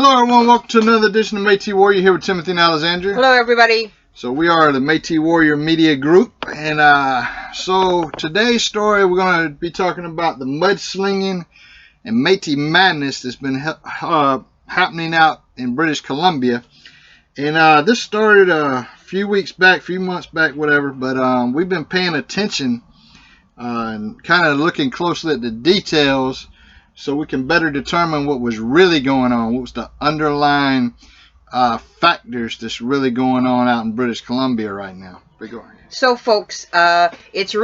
Hello everyone, welcome to another edition of Metis Warrior here with Timothy and Alexandria. Hello everybody. So we are the Metis Warrior Media Group, and so today's story we're going to be talking about the mudslinging and Metis madness that's been happening out in British Columbia. And this started a few months back, whatever, but we've been paying attention and kind of looking closely at the details so we can better determine what was really going on, what was the underlying factors that's really going on out in British Columbia right now. But go ahead. So folks, it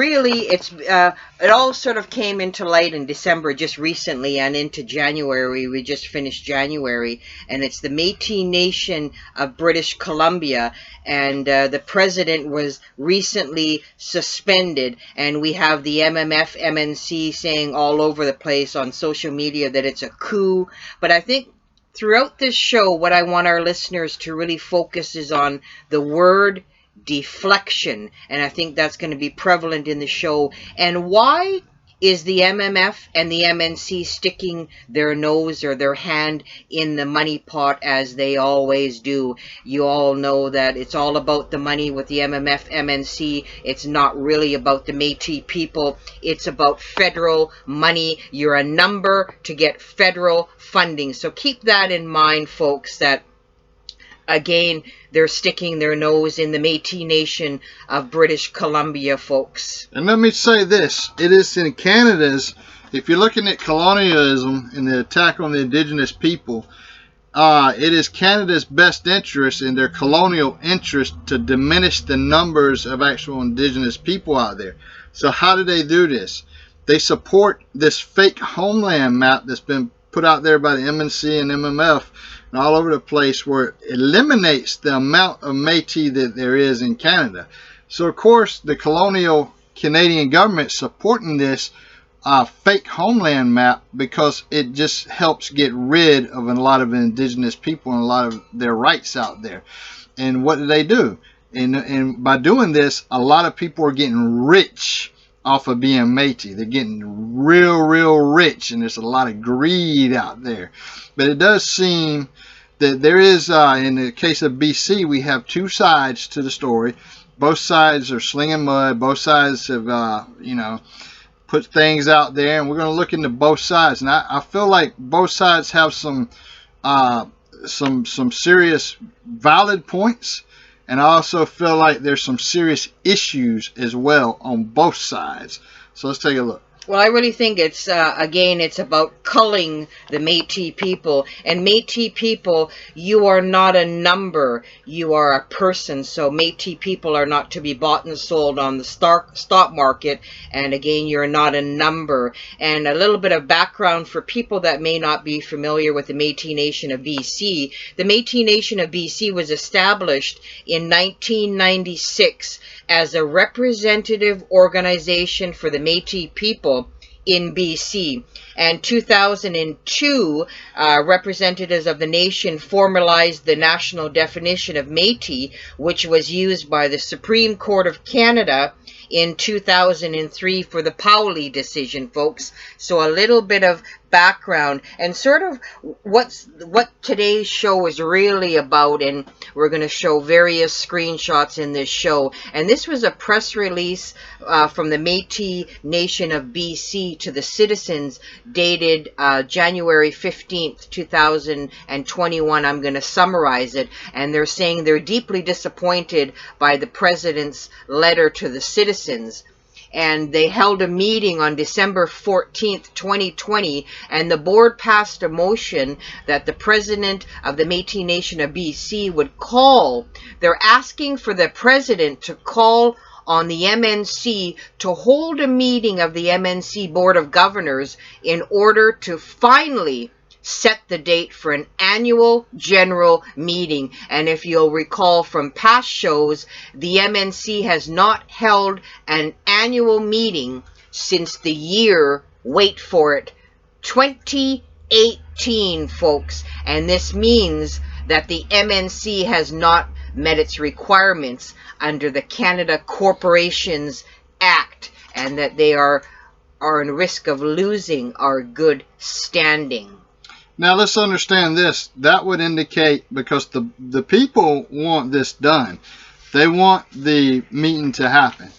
all sort of came into light in December just recently and into January. We just finished January, and it's the Metis Nation of British Columbia, and the president was recently suspended, and we have the MMF MNC saying all over the place on social media that it's a coup. But I think throughout this show, what I want our listeners to really focus is on the word deflection, and I think that's going to be prevalent in the show. And why is the MMF and the MNC sticking their nose or their hand in the money pot as they always do? You all know that it's all about the money with the MMF MNC. It's not really about the Metis people. It's about federal money. You're a number to get federal funding. So keep that in mind, folks, that again, they're sticking their nose in the Metis Nation of British Columbia, folks. And let me say this. It is in Canada's, if you're looking at colonialism and the attack on the Indigenous people, it is Canada's best interest in their colonial interest to diminish the numbers of actual Indigenous people out there. So how do they do this? They support this fake Homeland map that's been put out there by the MNC and MMF and all over the place, where it eliminates the amount of Metis that there is in Canada. So of course the colonial Canadian government supporting this fake Homeland map because it just helps get rid of a lot of Indigenous people and a lot of their rights out there. And what do? And by doing this, a lot of people are getting rich off of being Metis. They're getting real rich, and there's a lot of greed out there. But it does seem that there is, in the case of BC, we have two sides to the story. Both sides are slinging mud. Both sides have, put things out there, and we're going to look into both sides. And I feel like both sides have some serious valid points. And I also feel like there's some serious issues as well on both sides. So let's take a look. Well, I really think it's, again, it's about culling the Metis people. And Metis people, you are not a number, you are a person. So Metis people are not to be bought and sold on the stock market. And again, you're not a number. And a little bit of background for people that may not be familiar with the Metis Nation of BC. The Metis Nation of BC was established in 1996 as a representative organization for the Metis people in BC. And 2002, representatives of the nation formalized the national definition of Metis, which was used by the Supreme Court of Canada in 2003 for the Powley Decision, folks. So a little bit of background and sort of what today's show is really about, and we're going to show various screenshots in this show. And this was a press release from the Metis Nation of BC to the Citizens, dated January 15th, 2021. I'm going to summarize it, and they're saying they're deeply disappointed by the president's letter to the citizens. And they held a meeting on December 14th, 2020, and the board passed a motion that the president of the Metis Nation of BC would call. They're asking for the president to call on the MNC to hold a meeting of the MNC Board of Governors in order to finally set the date for an annual general meeting. And if you'll recall from past shows, the MNC has not held an annual meeting since the year, wait for it, 2018, folks. And this means that the MNC has not met its requirements under the Canada Corporations Act, and that they are in risk of losing our good standing. Now let's understand this. That would indicate, because the people want this done. They want the meeting to happen.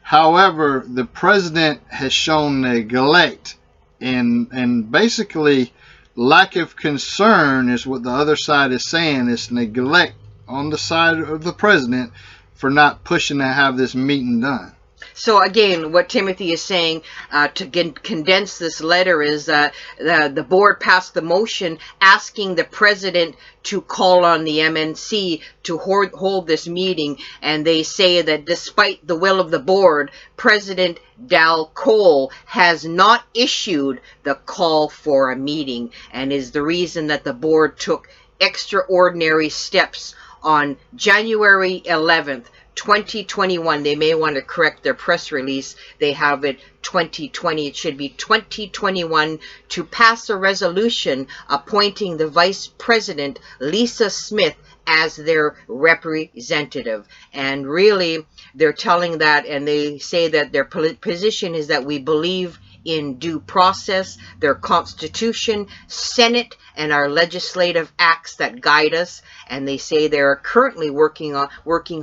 However, the president has shown neglect and basically lack of concern is what the other side is saying. It's neglect on the side of the president for not pushing to have this meeting done. So again, what Timothy is saying, to condense this letter, is the board passed the motion asking the president to call on the MNC to hold this meeting, and they say that despite the will of the board, President Dal Cole has not issued the call for a meeting, and is the reason that the board took extraordinary steps on January 11th, 2021. They may want to correct their press release. They have it 2020. It should be 2021, to pass a resolution appointing the Vice President, Lisa Smith, as their representative. And really, they're telling that, and they say that their position is that we believe in due process, their Constitution, Senate, and our legislative acts that guide us. And they say they're currently working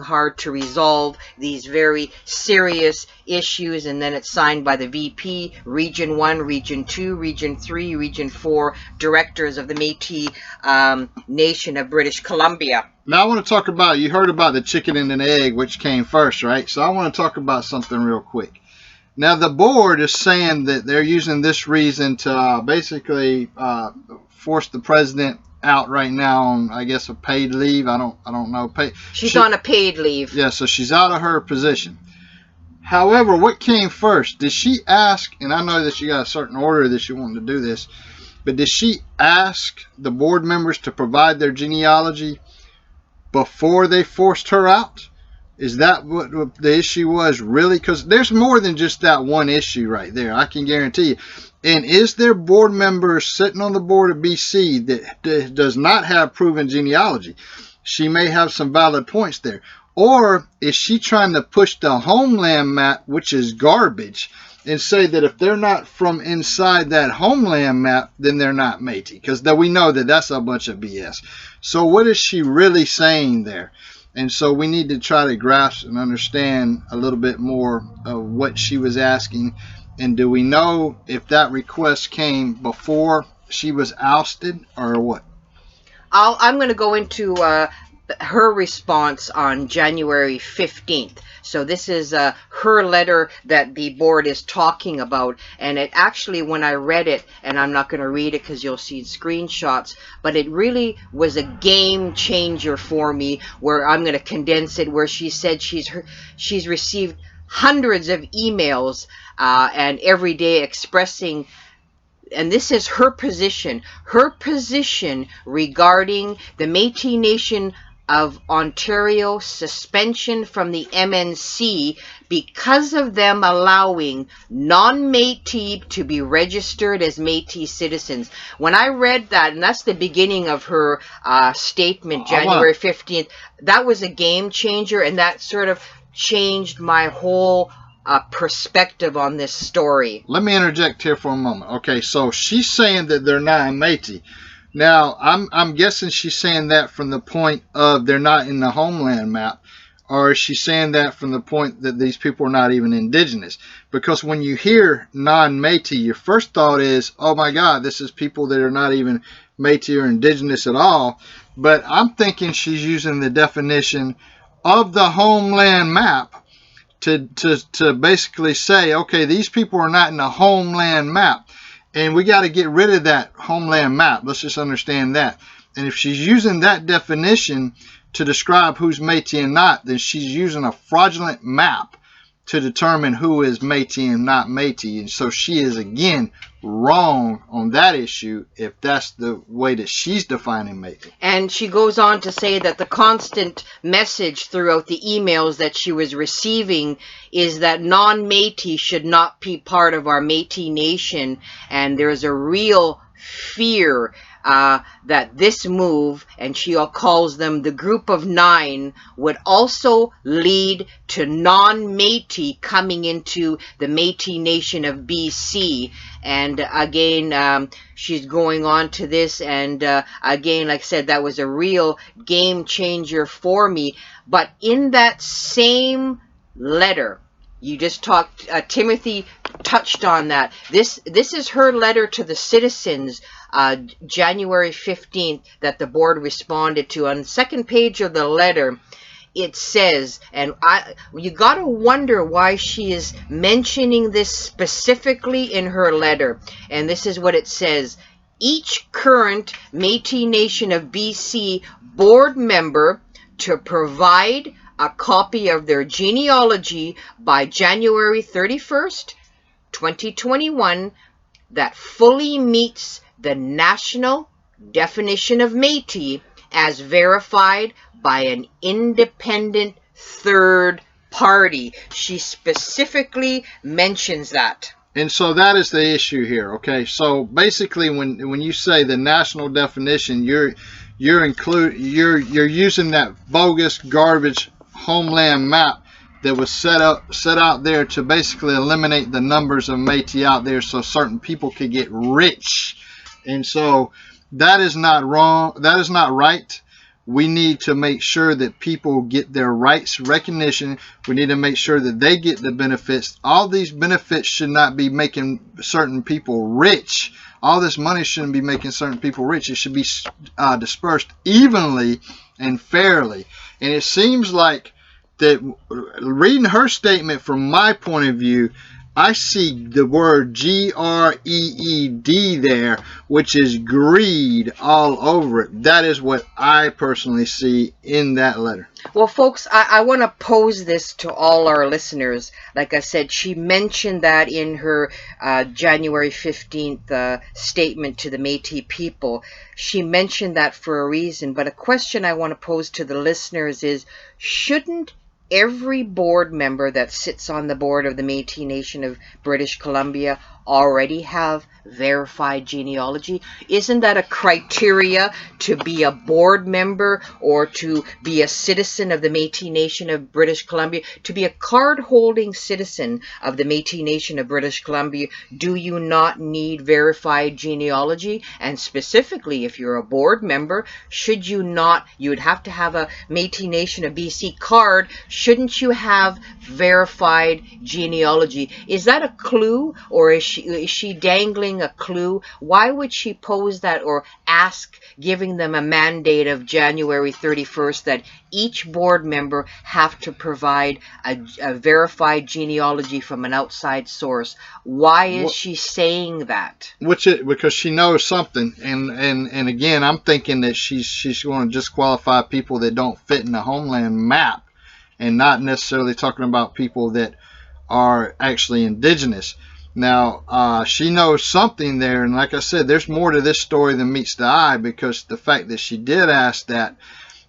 hard to resolve these very serious issues. And then it's signed by the VP, Region 1, Region 2, Region 3, Region 4 directors of the Metis Nation of British Columbia. Now I want to talk about, you heard about the chicken and the egg, which came first, right? So I want to talk about something real quick. Now the board is saying that they're using this reason to basically force the president out right now on, I guess, a paid leave. I don't know. She's on a paid leave. Yeah, so she's out of her position. However, what came first? Did she ask, and I know that she got a certain order that she wanted to do this, but did she ask the board members to provide their genealogy before they forced her out? Is that what the issue was, really? Because there's more than just that one issue right there, I can guarantee you. And is there board members sitting on the board of BC that does not have proven genealogy? She may have some valid points there. Or is she trying to push the Homeland map, which is garbage, and say that if they're not from inside that Homeland map, then they're not Métis? Because we know that that's a bunch of BS. So what is she really saying there? And so we need to try to grasp and understand a little bit more of what she was asking. And do we know if that request came before she was ousted or what? I'm going to go into her response on January 15th. So this is her letter that the board is talking about. And it actually, when I read it, and I'm not going to read it because you'll see screenshots, but it really was a game changer for me, where I'm going to condense it, where she said she's received hundreds of emails and every day expressing, and this is her position regarding the Métis Nation of Ontario suspension from the MNC because of them allowing non-Métis to be registered as Metis citizens. When I read that, and that's the beginning of her statement, January 15th, that was a game changer, and that sort of changed my whole perspective on this story. Let me interject here for a moment. Okay, so she's saying that they're not Métis. Now, I'm guessing she's saying that from the point of they're not in the Homeland map, or is she saying that from the point that these people are not even Indigenous? Because when you hear non-Métis, your first thought is, oh my God, this is people that are not even Métis or Indigenous at all. But I'm thinking she's using the definition of the Homeland map to basically say, okay, these people are not in the Homeland map. And we got to get rid of that Homeland map. Let's just understand that. And if she's using that definition to describe who's Métis and not, then she's using a fraudulent map to determine who is Métis and not Métis. And so she is, again, wrong on that issue if that's the way that she's defining Métis. And she goes on to say that the constant message throughout the emails that she was receiving is that non-Métis should not be part of our Métis Nation, and there's a real fear that this move, and she calls them the Group of Nine, would also lead to non-Métis coming into the Métis Nation of BC. And again, she's going on to this, and again, like I said, that was a real game changer for me. But in that same letter, you just talked, Timothy touched on that. This is her letter to the citizens, January 15th, that the board responded to. On the second page of the letter, it says, and you got to wonder why she is mentioning this specifically in her letter. And this is what it says: each current Métis Nation of BC board member to provide a copy of their genealogy by January 31st, 2021, that fully meets the national definition of Métis as verified by an independent third party. She specifically mentions that. And so that is the issue here. Okay, so basically, when you say the national definition, you're using that bogus garbage Homeland map that was set out there to basically eliminate the numbers of Métis out there so certain people could get rich. And so that is not wrong. That is not right. We need to make sure that people get their rights recognition. We need to make sure that they get the benefits. All these benefits should not be making certain people rich. All this money shouldn't be making certain people rich. It should be dispersed evenly and fairly. And it seems like that, reading her statement from my point of view, I see the word G-R-E-E-D there, which is greed all over it. That is what I personally see in that letter. Well, folks, I want to pose this to all our listeners. Like I said, she mentioned that in her January 15th statement to the Métis people. She mentioned that for a reason. But a question I want to pose to the listeners is, shouldn't every board member that sits on the board of the Métis Nation of British Columbia already have verified genealogy? Isn't that a criteria to be a board member or to be a citizen of the Métis Nation of British Columbia? To be a card-holding citizen of the Métis Nation of British Columbia, do you not need verified genealogy? And specifically, if you're a board member, should you not, you would have to have a Métis Nation of BC card. Shouldn't you have verified genealogy? Is that a clue, or is she dangling a clue? Why would she pose that or ask, giving them a mandate of January 31st that each board member have to provide a verified genealogy from an outside source? Why is she saying that? Because she knows something, and again, I'm thinking that she's going to disqualify people that don't fit in the Homeland map, and not necessarily talking about people that are actually indigenous. Now, she knows something there, and like I said, there's more to this story than meets the eye, because the fact that she did ask that,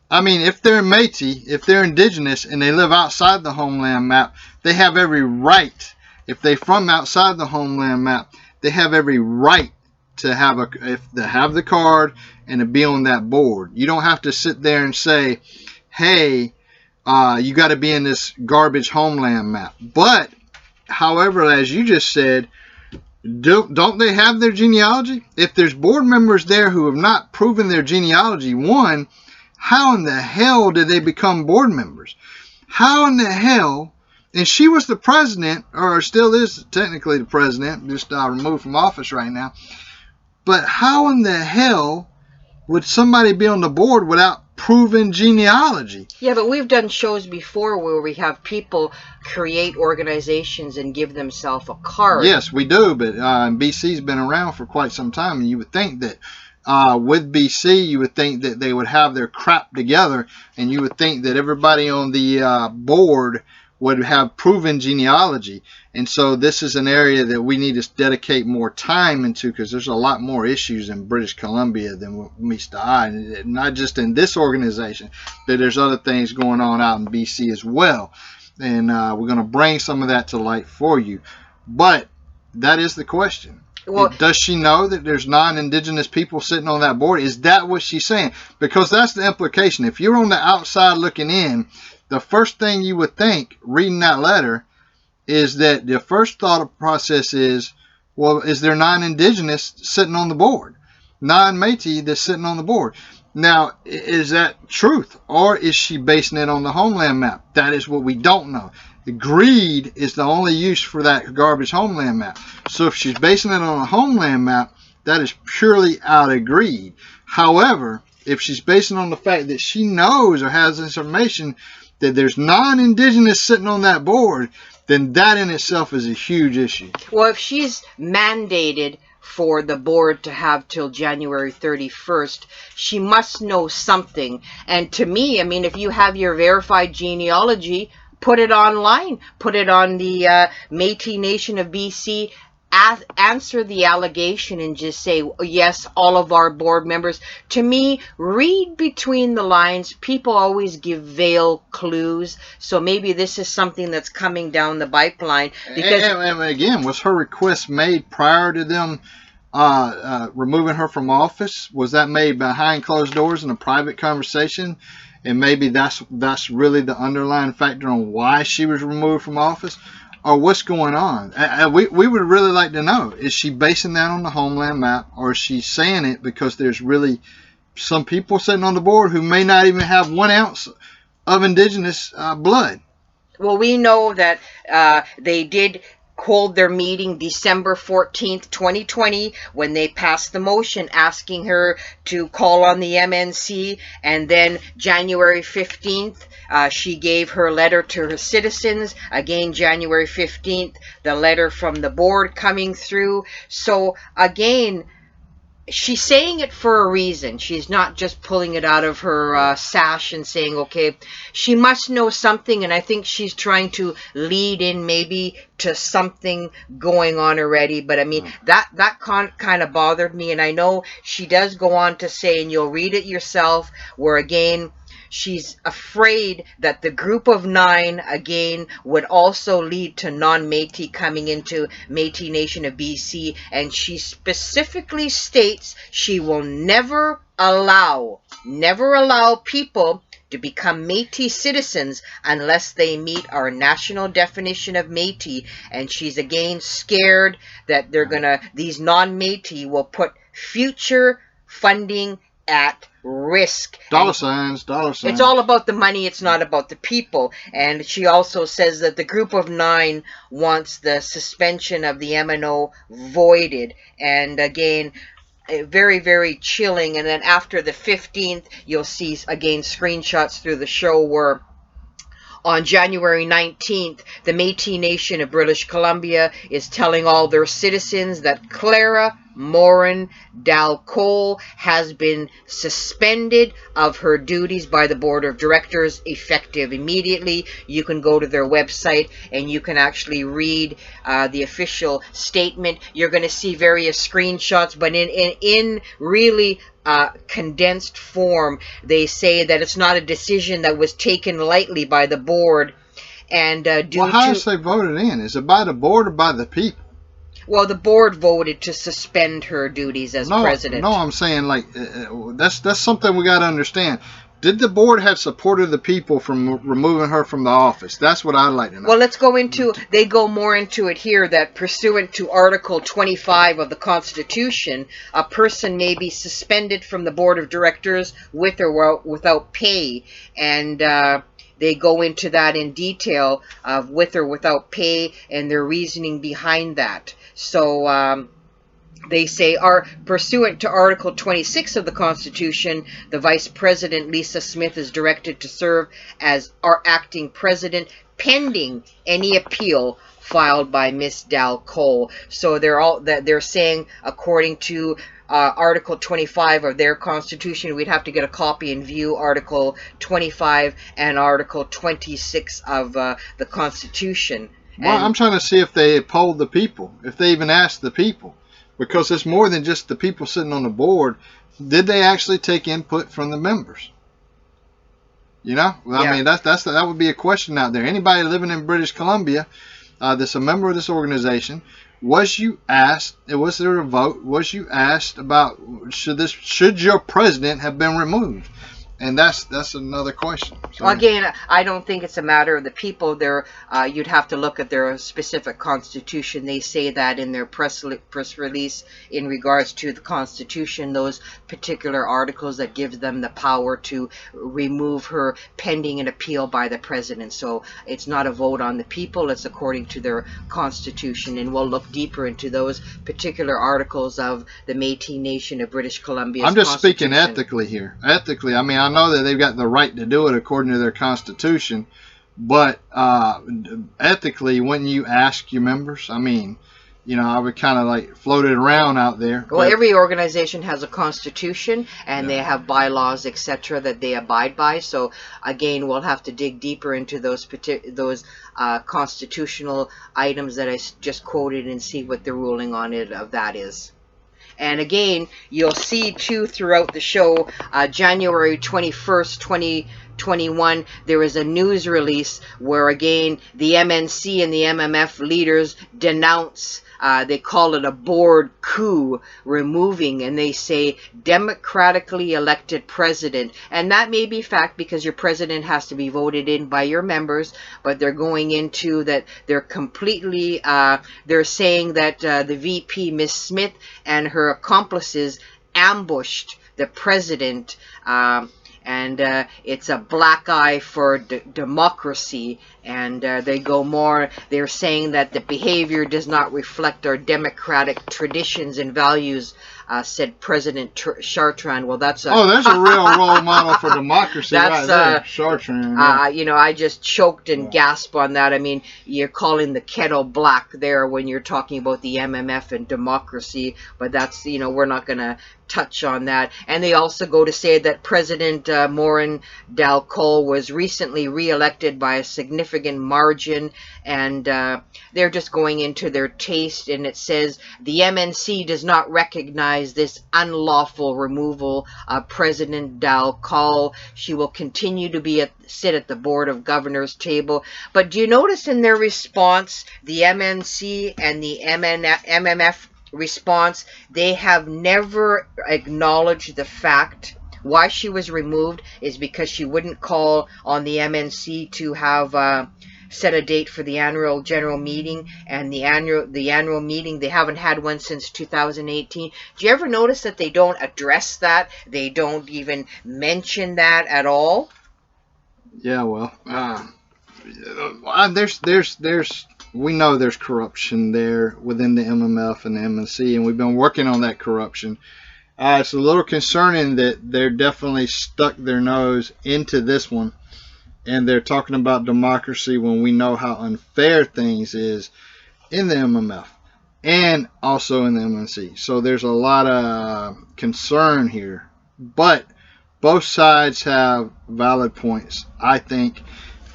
I mean, if they're Métis, if they're indigenous, and they live outside the Homeland map, they have every right. If they're from outside the Homeland map, they have every right to have the card and to be on that board. You don't have to sit there and say, hey, you got to be in this garbage Homeland map. But however, as you just said, don't they have their genealogy? If there's board members there who have not proven their genealogy, one, how in the hell did they become board members? How in the hell? And she was the president, or still is technically the president, just removed from office right now. But how in the hell would somebody be on the board without proven genealogy? Yeah, but we've done shows before where we have people create organizations and give themselves a card. Yes, we do, but BC's been around for quite some time, and you would think that with BC, you would think that they would have their crap together, and you would think that everybody on the board would have proven genealogy. And so this is an area that we need to dedicate more time into, because there's a lot more issues in British Columbia than what meets the eye. And not just in this organization, but there's other things going on out in BC as well. And we're going to bring some of that to light for you. But that is the question. Well, does she know that there's non-Indigenous people sitting on that board? Is that what she's saying? Because that's the implication. If you're on the outside looking in, the first thing you would think reading that letter is that the first thought process is, well, is there non-Indigenous sitting on the board? Non-Métis that's sitting on the board. Now, is that truth, or is she basing it on the Homeland map? That is what we don't know. The greed is the only use for that garbage Homeland map. So if she's basing it on a Homeland map, that is purely out of greed. However, if she's basing it on the fact that she knows or has information that there's non-Indigenous sitting on that board, then that in itself is a huge issue. Well, if she's mandated for the board to have till January 31st, she must know something. And to me, I mean, if you have your verified genealogy, put it online, put it on the Metis Nation of BC, answer the allegation and just say, yes, all of our board members. To me, read between the lines. People always give veiled clues, so maybe this is something that's coming down the pipeline. Because and again, was her request made prior to them removing her from office? Was that made behind closed doors in a private conversation? And maybe that's really the underlying factor on why she was removed from office? Or what's going on? We would really like to know. Is she basing that on the Homeland map, or is she saying it because there's really some people sitting on the board who may not even have 1 ounce of Indigenous blood? Well, we know that they did hold their meeting December 14th, 2020, when they passed the motion asking her to call on the MNC, and then January 15th, she gave her letter to her citizens. Again, January 15th, the letter from the board coming through. So again, she's saying it for a reason. She's not just pulling it out of her sash and saying, okay, she must know something, and I think she's trying to lead in maybe to something going on already. But I mean, that kind of bothered me, and I know she does go on to say, and you'll read it yourself, where again, she's afraid that the group of 9, again, would also lead to non-Métis coming into Metis Nation of BC. And she specifically states she will never allow people to become Metis citizens unless they meet our national definition of Métis. And she's again scared that these non-Métis will put future funding at risk. Dollar signs. It's all about the money. It's not about the people. And she also says that the group of 9 wants the suspension of the MNO voided. And again, very, very chilling. And then after the 15th, you'll see again screenshots through the show where on January 19th, the Metis Nation of British Columbia is telling all their citizens that Clara Morin Cole has been suspended of her duties by the board of directors effective immediately. You can go to their website and you can actually read the official statement. You're going to see various screenshots, but in really condensed form, they say that it's not a decision that was taken lightly by the board. And how is they voted in? Is it by the board or by the people? Well, the board voted to suspend her duties as president. No, I'm saying like that's something we got to understand. Did the board have support of the people from removing her from the office? That's what I'd like to know. Well, they go more into it here, that pursuant to Article 25 of the Constitution, a person may be suspended from the board of directors with or without pay. And they go into that in detail of with or without pay and their reasoning behind that. So they say, pursuant to Article 26 of the Constitution, the Vice President, Lisa Smith, is directed to serve as our acting president pending any appeal filed by Miss Cole. So they're saying, according to Article 25 of their Constitution, we'd have to get a copy and view Article 25 and Article 26 of the Constitution. Well, I'm trying to see if they polled the people, if they even asked the people, because it's more than just the people sitting on the board. Did they actually take input from the members? You know, I mean, that would be a question out there. Anybody living in British Columbia, that's a member of this organization, was you asked, was there a vote, was you asked about should your president have been removed? And that's another question. So, well, again, I don't think it's a matter of the people. There, you'd have to look at their specific constitution. They say that in their press release in regards to the constitution, those particular articles that gives them the power to remove her pending an appeal by the president. So it's not a vote on the people. It's according to their constitution, and we'll look deeper into those particular articles of the Metis Nation of British Columbia. I'm just speaking ethically here. Ethically, I mean, I know that they've got the right to do it according to their constitution, but ethically, wouldn't you ask your members? I mean, you know, I would kind of like float it around out there. Well, every organization has a constitution, and they have bylaws, etc., that they abide by. So again, we'll have to dig deeper into those constitutional items that I just quoted and see what the ruling on it of that is. And again, you'll see too throughout the show, January 21st, 2021, there is a news release where again the MNC and the MMF leaders denounce, they call it a board coup, removing, and they say democratically elected president. And that may be fact because your president has to be voted in by your members, but they're going into that they're completely, they're saying that the VP, Miss Smith, and her accomplices ambushed the president, and it's a black eye for democracy, and they go more, they're saying that the behavior does not reflect our democratic traditions and values, said President Chartrand. Well, that's a... Oh, that's a real role model for democracy right there, Chartrand. Yeah. You know, I just choked and gasped on that. I mean, you're calling the kettle black there when you're talking about the MMF and democracy, but that's, you know, we're not going to touch on that. And they also go to say that President Morin was recently re-elected by a significant margin, and they're just going into their taste, and it says the MNC does not recognize this unlawful removal of President Dalcol. She will continue to sit at the Board of Governors table. But do you notice in their response, the MNC and the MMF response, they have never acknowledged the fact why she was removed is because she wouldn't call on the MNC to have set a date for the annual general meeting, and the annual meeting, they haven't had one since 2018. Do you ever notice that they don't address that? They don't even mention that at all? Yeah, well, we know there's corruption there within the MMF and the MNC, and we've been working on that corruption. It's a little concerning that they're definitely stuck their nose into this one, and they're talking about democracy when we know how unfair things is in the MMF and also in the MNC. So there's a lot of concern here, but both sides have valid points, I think.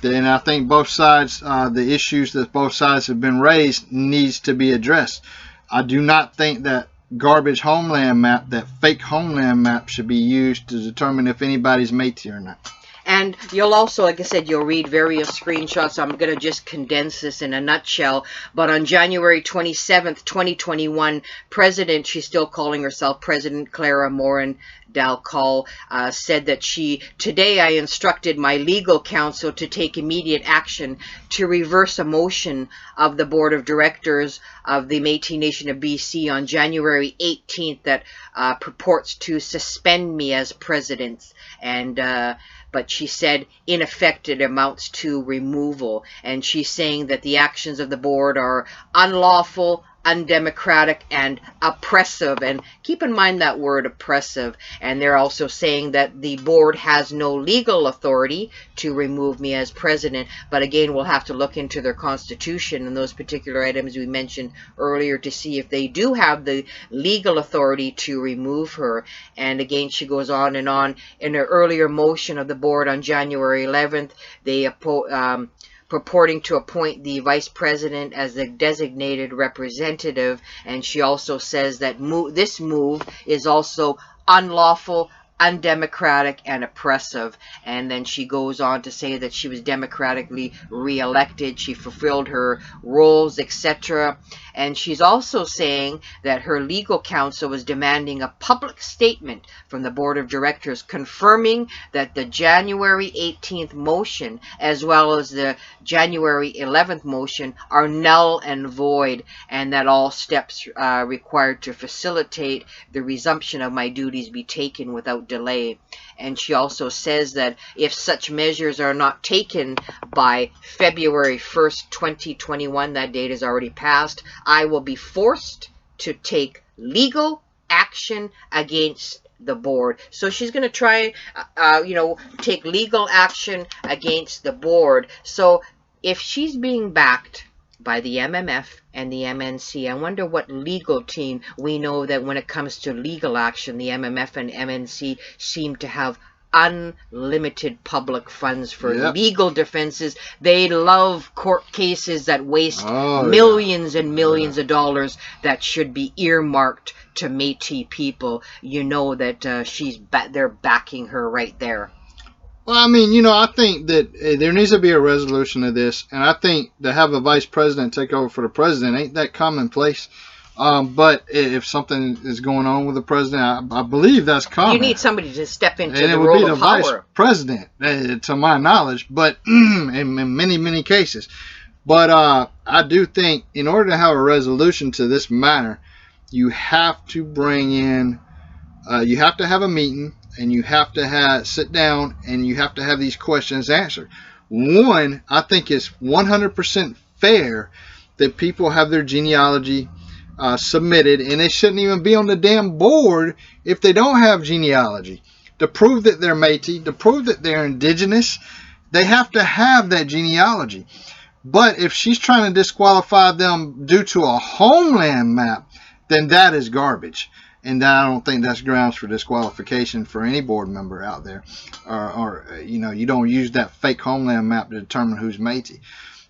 And I think both sides, the issues that both sides have been raised needs to be addressed. I do not think that garbage Homeland map, that fake Homeland map, should be used to determine if anybody's Métis or not. And you'll also, like I said, you'll read various screenshots. I'm going to just condense this in a nutshell. But on January 27th, 2021, she's still calling herself President Clara Morin Dalcol, said that today I instructed my legal counsel to take immediate action to reverse a motion of the Board of Directors of the Metis Nation of BC on January 18th that purports to suspend me as president. And but she said, in effect, it amounts to removal. And she's saying that the actions of the board are unlawful, undemocratic, and oppressive. And keep in mind that word, oppressive. And they're also saying that the board has no legal authority to remove me as president. But again, we'll have to look into their constitution and those particular items we mentioned earlier to see if they do have the legal authority to remove her. And again, she goes on and on. In her earlier motion of the board on January 11th, they purporting to appoint the vice president as the designated representative, and she also says that this move is also unlawful, undemocratic and oppressive. And then she goes on to say that she was democratically re-elected, she fulfilled her roles, etc. And she's also saying that her legal counsel was demanding a public statement from the board of directors confirming that the January 18th motion as well as the January 11th motion are null and void, and that all steps required to facilitate the resumption of my duties be taken without delay. And she also says that if such measures are not taken by February 1st, 2021, that date is already passed, I will be forced to take legal action against the board. So she's going to try, take legal action against the board. So if she's being backed by the MMF and the MNC, I wonder what legal team. We know that when it comes to legal action, the MMF and MNC seem to have unlimited public funds for legal defenses. They love court cases that waste millions and millions of dollars that should be earmarked to Métis people. You know that they're backing her right there. Well, I mean, I think that there needs to be a resolution of this, and I think to have a vice president take over for the president ain't that commonplace. But if something is going on with the president, I believe that's common. You need somebody to step into and the role role of power. It would be the vice president, to my knowledge, but in many, many cases. But I do think in order to have a resolution to this matter, you have to bring in, you have to have a meeting, and you have to sit down, and you have to have these questions answered. One, I think it's 100% fair that people have their genealogy submitted, and they shouldn't even be on the damn board if they don't have genealogy. To prove that they're Métis, to prove that they're indigenous, they have to have that genealogy. But if she's trying to disqualify them due to a Homeland map, then that is garbage. And I don't think that's grounds for disqualification for any board member out there. Or you don't use that fake Homeland map to determine who's Métis.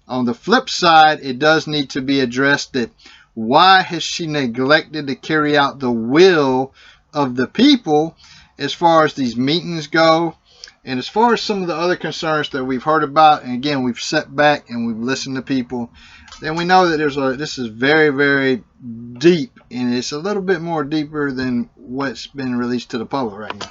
On the flip side, it does need to be addressed that why has she neglected to carry out the will of the people as far as these meetings go, and as far as some of the other concerns that we've heard about. And again, we've sat back and we've listened to people. Then we know that this is very, very deep, and it's a little bit more deeper than what's been released to the public right now.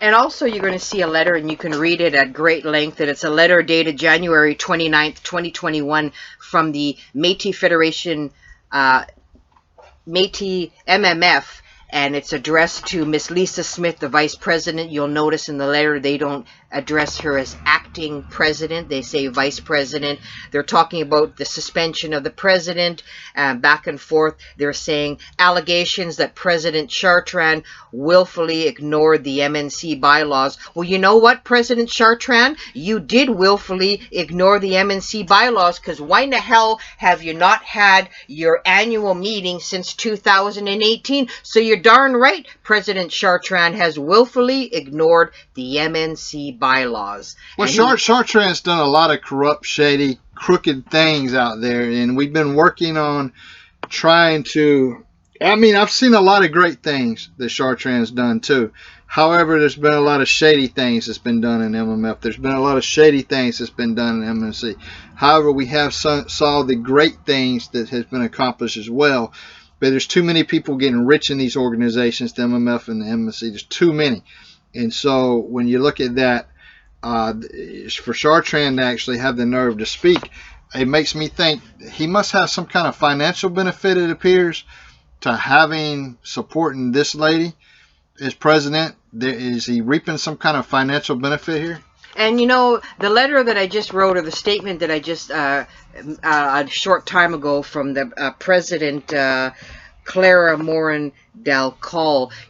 And also you're going to see a letter, and you can read it at great length, and it's a letter dated January 29th, 2021 from the Métis Federation, Métis MMF, and it's addressed to Miss Lisa Smith, the vice president. You'll notice in the letter they don't address her as acting president. They say vice president. They're talking about the suspension of the president, back and forth. They're saying allegations that President Chartrand willfully ignored the MNC bylaws. Well, you know what, President Chartrand? You did willfully ignore the MNC bylaws, because why in the hell have you not had your annual meeting since 2018? So you're darn right, President Chartrand has willfully ignored the MNC bylaws. Well, Chartrand's done a lot of corrupt, shady, crooked things out there, and we've been working on trying to... I mean, I've seen a lot of great things that Chartrand's done too. However, there's been a lot of shady things that's been done in MMF. There's been a lot of shady things that's been done in MNC. However, we have saw the great things that has been accomplished as well. But there's too many people getting rich in these organizations, the MMF and the MNC. There's too many. And so when you look at that, for Chartrand to actually have the nerve to speak, it makes me think he must have some kind of financial benefit, it appears, to having supporting this lady as president. Is he reaping some kind of financial benefit here? And the letter that I just wrote, or the statement that I just a short time ago from the president, Clara Morin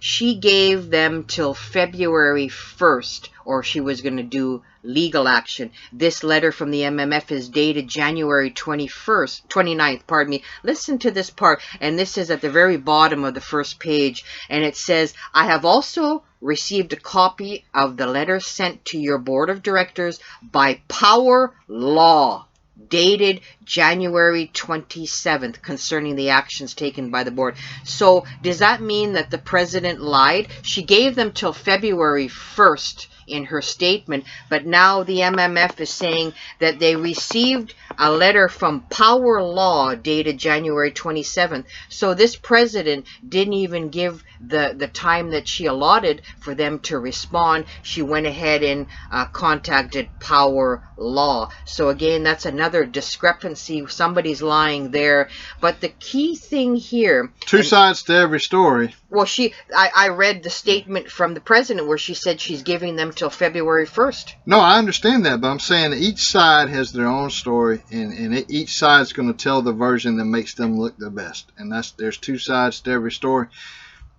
she gave them till February 1st, or she was going to do legal action. This letter from the MMF is dated January 29th. Listen to this part, and this is at the very bottom of the first page, and it says, I have also received a copy of the letter sent to your board of directors by Power Law. dated January 27th concerning the actions taken by the board. So does that mean that the president lied? She gave them till February 1st in her statement, but now the MMF is saying that they received a letter from Power Law dated January 27th. So this president didn't even give the time that she allotted for them to respond. She went ahead and contacted Power Law. So again, that's another discrepancy. Somebody's lying there. But the key thing here... Two sides to every story. Well, I read the statement from the president where she said she's giving them till February 1st. No, I understand that, but I'm saying that each side has their own story, and each side's going to tell the version that makes them look the best. And there's two sides to every story.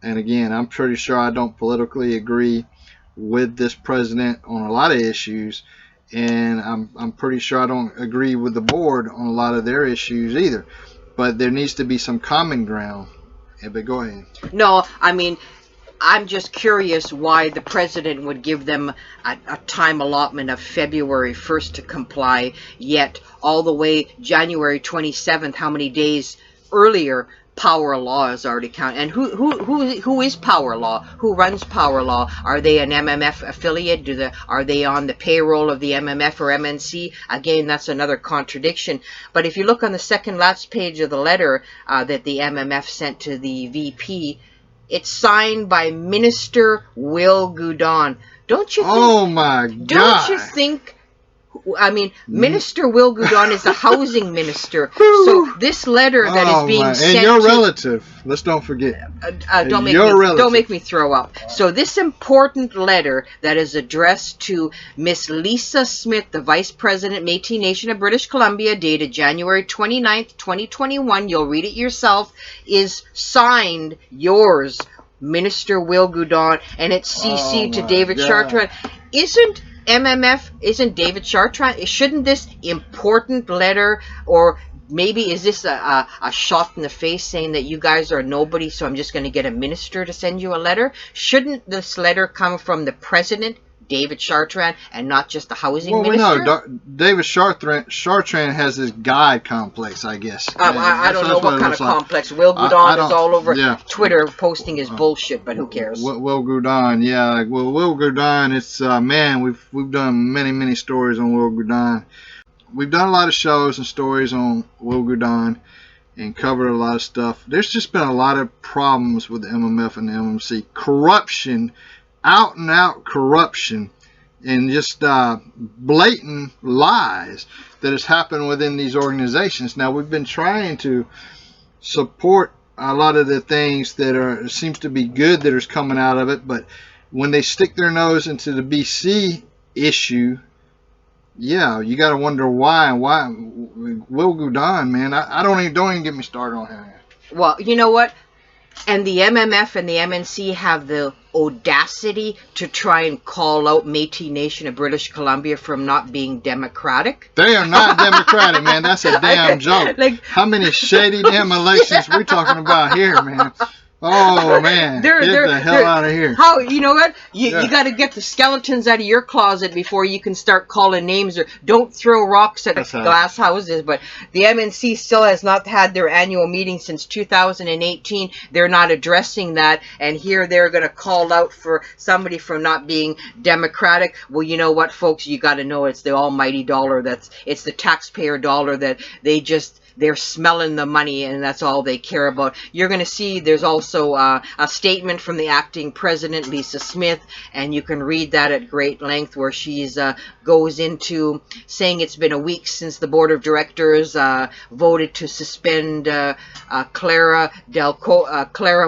And again, I'm pretty sure I don't politically agree with this president on a lot of issues, and I'm pretty sure I don't agree with the board on a lot of their issues either. But there needs to be some common ground. Yeah, but go ahead. No, I mean, I'm just curious why the president would give them a time allotment of February 1st to comply, yet all the way January 27th, how many days earlier Power Law is already counted. And who is Power Law? Who runs Power Law? Are they an MMF affiliate? Are they on the payroll of the MMF or MNC? Again, that's another contradiction. But if you look on the second last page of the letter that the MMF sent to the VP, it's signed by Minister Will Goudon. Don't you think? Oh my God! Don't you think? I mean, Minister Will Goudon is a housing minister. So this letter that is being sent and your relative. Let's don't forget. Don't make me throw up. So this important letter that is addressed to Miss Lisa Smith, the Vice President, Metis Nation of British Columbia, dated January 29th, 2021. You'll read it yourself. Is signed yours, Minister Will Goudon, and it's CC to David Chartrand. Isn't David Chartrand? Shouldn't this important letter, or maybe is this a shot in the face saying that you guys are nobody, so I'm just going to get a minister to send you a letter? Shouldn't this letter come from the president, David Chartrand, and not just the housing minister? Well, we know David Chartrand has this guide complex, I guess. I don't know what kind of complex. Will Goudon is all over Twitter posting his bullshit, but who cares? Will Goudon, yeah. Well, Will Goudon, it's, man, we've done many stories on Will Goudon. We've done a lot of shows and stories on Will Goudon and covered a lot of stuff. There's just been a lot of problems with the MMF and the MMC. Corruption, out and out corruption, and just blatant lies that has happened within these organizations. Now, we've been trying to support a lot of the things that seems to be good that is coming out of it, but when they stick their nose into the BC issue, yeah, you got to wonder why. Will Goudon, man, don't even get me started on him. Well, you know what? And the MMF and the MNC have the audacity to try and call out Metis Nation of British Columbia from not being democratic. They are not democratic, man. That's a damn joke. How many shady damn elections we talking about here, man? Oh, man. Get the hell out of here. How, you know what? You got to get the skeletons out of your closet before you can start calling names, or don't throw rocks at glass houses. But the MNC still has not had their annual meeting since 2018. They're not addressing that. And here they're going to call out for somebody for not being democratic. Well, you know what, folks? You got to know it's the almighty dollar. It's the taxpayer dollar that they're smelling the money, and that's all they care about. You're going to see there's also a statement from the acting president, Lisa Smith, and you can read that at great length, where she's goes into saying it's been a week since the board of directors voted to suspend Clara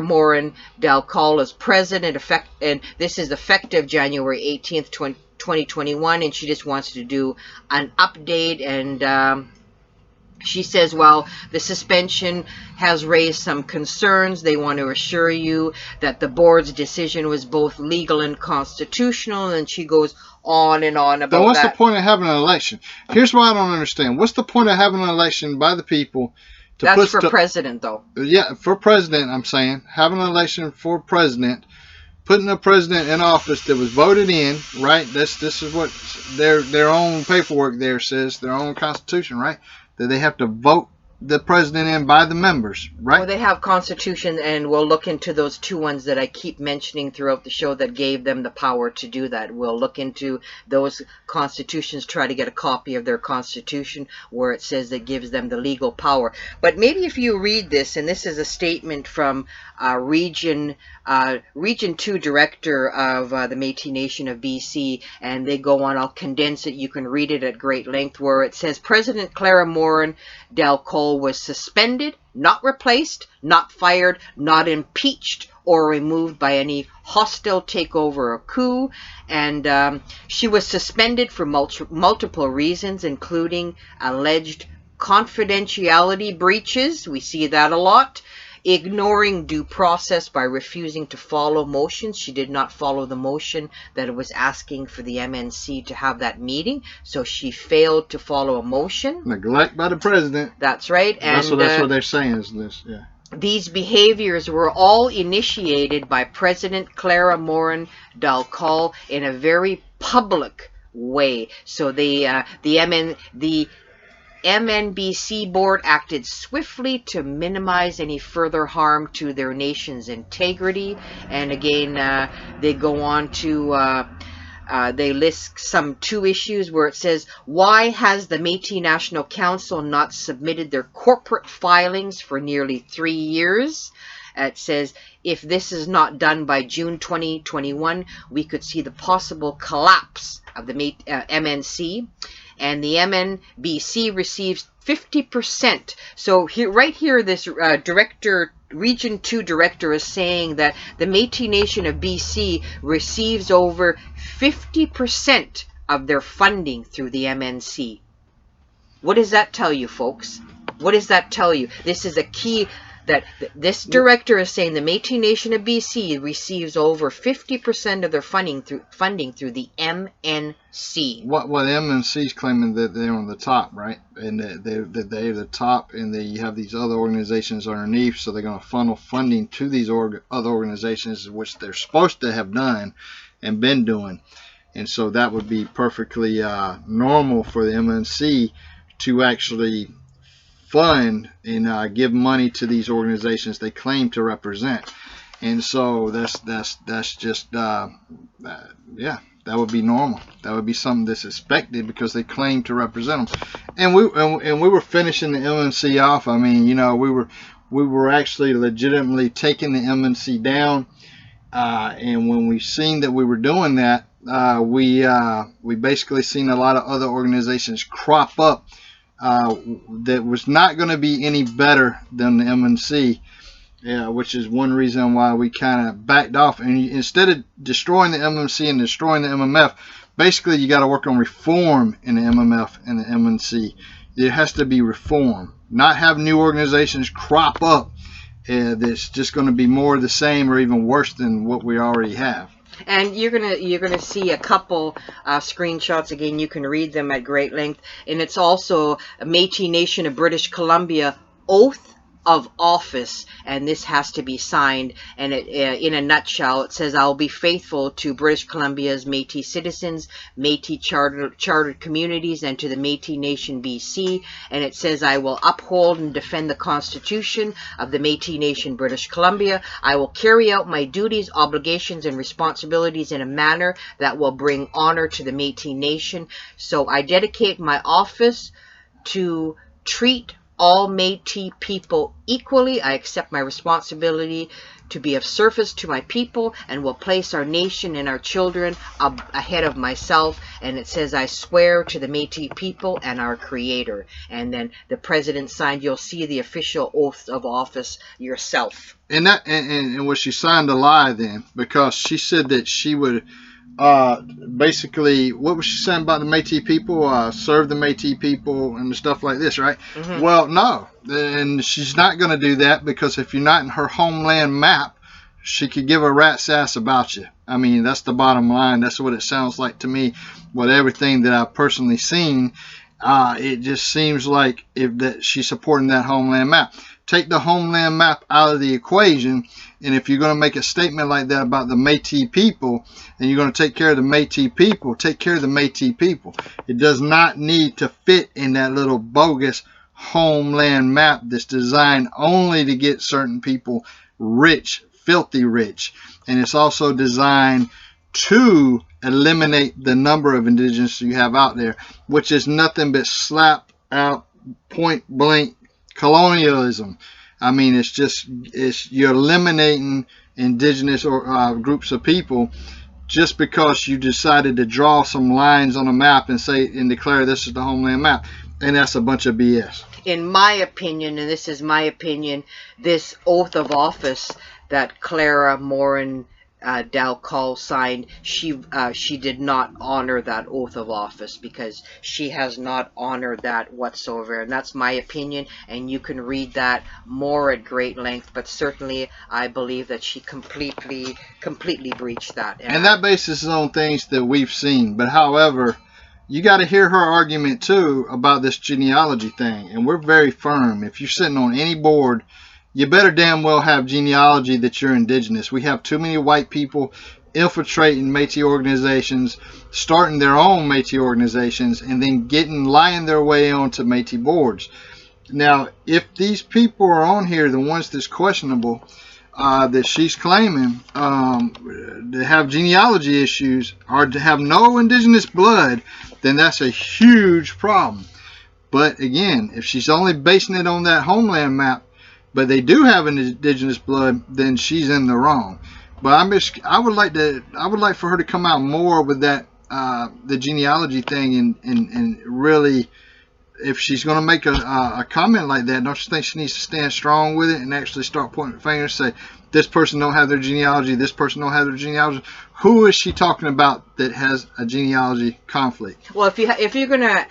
Morin as president, and this is effective January 18th, 2021, and she just wants to do an update. And she says, well, the suspension has raised some concerns. They want to assure you that the board's decision was both legal and constitutional. And she goes on and on about that. What's the point of having an election? Here's what I don't understand. What's the point of having an election by the people? That's for president, though. Yeah, for president, I'm saying. Having an election for president putting a president in office that was voted in, right? This is what their own paperwork there says, their own constitution, right? That they have to vote the president in by the members, right? Well, they have constitution, and we'll look into those two ones that I keep mentioning throughout the show that gave them the power to do that. We'll look into those constitutions, try to get a copy of their constitution where it says that gives them the legal power. But maybe if you read this, and this is a statement from Region 2 Director of the Metis Nation of BC, and they go on, I'll condense it, you can read it at great length, where it says President Clara Morin was suspended, not replaced, not fired, not impeached or removed by any hostile takeover or coup, and she was suspended for multiple reasons, including alleged confidentiality breaches, we see that a lot, ignoring due process by refusing to follow motions. She did not follow the motion that was asking for the MNC to have that meeting, so she failed to follow a motion. Neglect by the president. That's right. And that's what they're saying is this, yeah. These behaviors were all initiated by President Clara Morin in a very public way. So the MNBC board acted swiftly to minimize any further harm to their nation's integrity. And again, they go on to they list some two issues where it says, why has the Métis National Council not submitted their corporate filings for nearly 3 years? It says, if this is not done by June 2021, we could see the possible collapse of the MNC. And the MNBC receives 50%. So here, right here, this Region 2 Director is saying that the Métis Nation of BC receives over 50% of their funding through the MNC. What does that tell you, folks? What does that tell you? This is a key that this director is saying the Métis Nation of BC receives over 50% of their funding through the MNC. What MNC is claiming that they're on the top, right? And they're the top, and you have these other organizations underneath, so they're going to funnel funding to these other organizations, which they're supposed to have done and been doing. And so that would be perfectly normal for the MNC to actually fund and give money to these organizations they claim to represent. And so that's just yeah, that would be normal. That would be something that's expected because they claim to represent them. And we were finishing the MNC off. I mean, you know, we were actually legitimately taking the MNC down. And when we seen that we were doing that, we basically seen a lot of other organizations crop up that was not going to be any better than the MNC, which is one reason why we kind of backed off. And instead of destroying the MNC and destroying the MMF, basically you got to work on reform in the MMF and the MNC. There has to be reform, not have new organizations crop up that's just going to be more of the same or even worse than what we already have. And you're gonna see a couple screenshots. Again, you can read them at great length. And it's also a Métis Nation of British Columbia oath of office, and this has to be signed. And it, in a nutshell, it says, "I will be faithful to British Columbia's Metis citizens, Metis chartered communities, and to the Metis Nation BC." And it says, "I will uphold and defend the Constitution of the Metis Nation British Columbia. I will carry out my duties, obligations, and responsibilities in a manner that will bring honor to the Metis Nation. So I dedicate my office to treat all Métis people equally. I accept my responsibility to be of service to my people and will place our nation and our children ahead of myself." And it says, "I swear to the Métis people and our Creator." And then the president signed. You'll see the official oath of office yourself. And that and was she signed a lie then? Because she said that she would basically, what was she saying about the Métis people? Serve the Métis people and stuff like this, right? Mm-hmm. Well, no, and she's not going to do that, because if you're not in her homeland map, she could give a rat's ass about you. I mean, that's the bottom line. That's what it sounds like to me. With everything that I've personally seen, it just seems like that she's supporting that homeland map. take the homeland map out of the equation. And if you're going to make a statement like that about the Métis people, and you're going to take care of the Métis people, take care of the Métis people. It does not need to fit in that little bogus homeland map that's designed only to get certain people rich, filthy rich. And it's also designed to eliminate the number of indigenous you have out there, which is nothing but slap out, point blank colonialism. I mean, you're eliminating indigenous or groups of people just because you decided to draw some lines on a map and say and declare this is the homeland map, and that's a bunch of BS. In my opinion, and this is my opinion, this oath of office that Clara, Morin, Dalcol signed, she did not honor that oath of office, because she has not honored that whatsoever, and that's my opinion, and you can read that more at great length. But certainly I believe that she completely breached that, and that basis is on things that we've seen. But however, you got to hear her argument too about this genealogy thing, and we're very firm. If you're sitting on any board, you better damn well have genealogy that you're indigenous. We have too many white people infiltrating Métis organizations, starting their own Métis organizations, and then lying their way onto Métis boards. Now, if these people are on here, the ones that's questionable, that she's claiming to have genealogy issues or to have no indigenous blood, then that's a huge problem. But again, if she's only basing it on that homeland map, but they do have an indigenous blood, then she's in the wrong. But I would like for her to come out more with that the genealogy thing, and really, if she's going to make a comment like that, don't you think she needs to stand strong with it and actually start pointing fingers and say, this person don't have their genealogy, this person don't have their genealogy? Who is she talking about that has a genealogy conflict? Well, if you're going to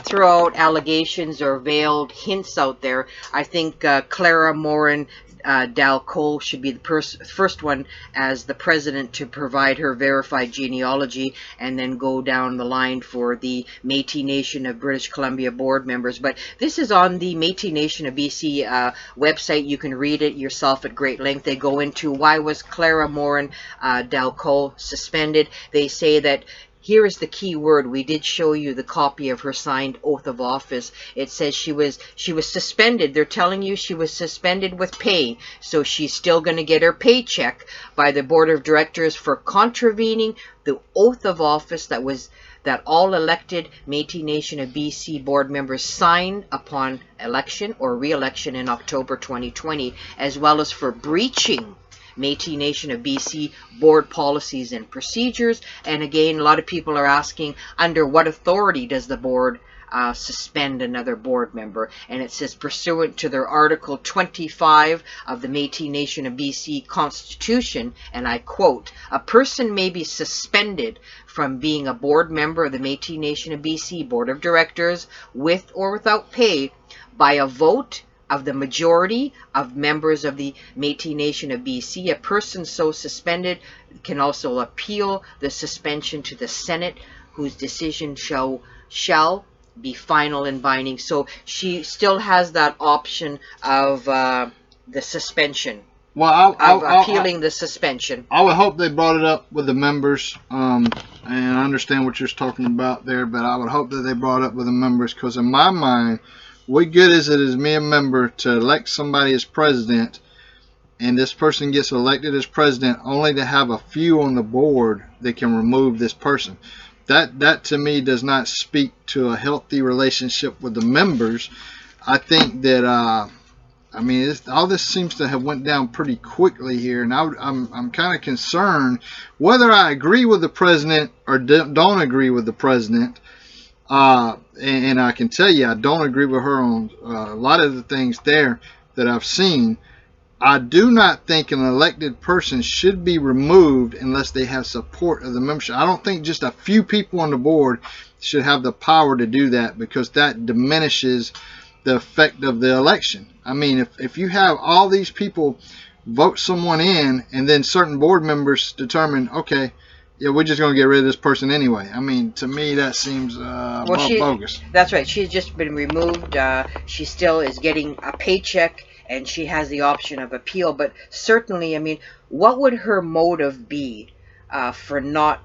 throw out allegations or veiled hints out there, I think Clara, Morin, Dalcol should be the first one as the president to provide her verified genealogy, and then go down the line for the Métis Nation of British Columbia board members. But this is on the Métis Nation of BC website. You can read it yourself at great length. They go into why was Clara, Morin, Dalcol suspended. They say that here is the key word. We did show you the copy of her signed oath of office. It says she was suspended. They're telling you she was suspended with pay. So she's still going to get her paycheck by the board of directors for contravening the oath of office that all elected Métis Nation of BC board members sign upon election or re-election in October 2020, as well as for breaching Métis Nation of BC board policies and procedures. And again, a lot of people are asking, under what authority does the board suspend another board member? And it says, pursuant to their Article 25 of the Métis Nation of BC Constitution, and I quote, a person may be suspended from being a board member of the Métis Nation of BC Board of Directors with or without pay by a vote of the majority of members of the Métis Nation of BC. A person so suspended can also appeal the suspension to the Senate, whose decision shall be final and binding. So she still has that option of the suspension. Well, appealing the suspension. I would hope they brought it up with the members, and I understand what you're talking about there, but I would hope that they brought it up with the members, because in my mind, what good is it as me a member to elect somebody as president, and this person gets elected as president only to have a few on the board that can remove this person? That to me does not speak to a healthy relationship with the members. I think that I mean, all this seems to have went down pretty quickly here, and I'm kind of concerned whether I agree with the president or don't agree with the president. And I can tell you, I don't agree with her on a lot of the things there that I've seen. I do not think an elected person should be removed unless they have support of the membership. I don't think just a few people on the board should have the power to do that, because that diminishes the effect of the election. I mean, if you have all these people vote someone in, and then certain board members determine, okay, yeah, we're just going to get rid of this person anyway. I mean, to me, that seems bogus. That's right. She's just been removed. She still is getting a paycheck and she has the option of appeal. But certainly, I mean, what would her motive be for not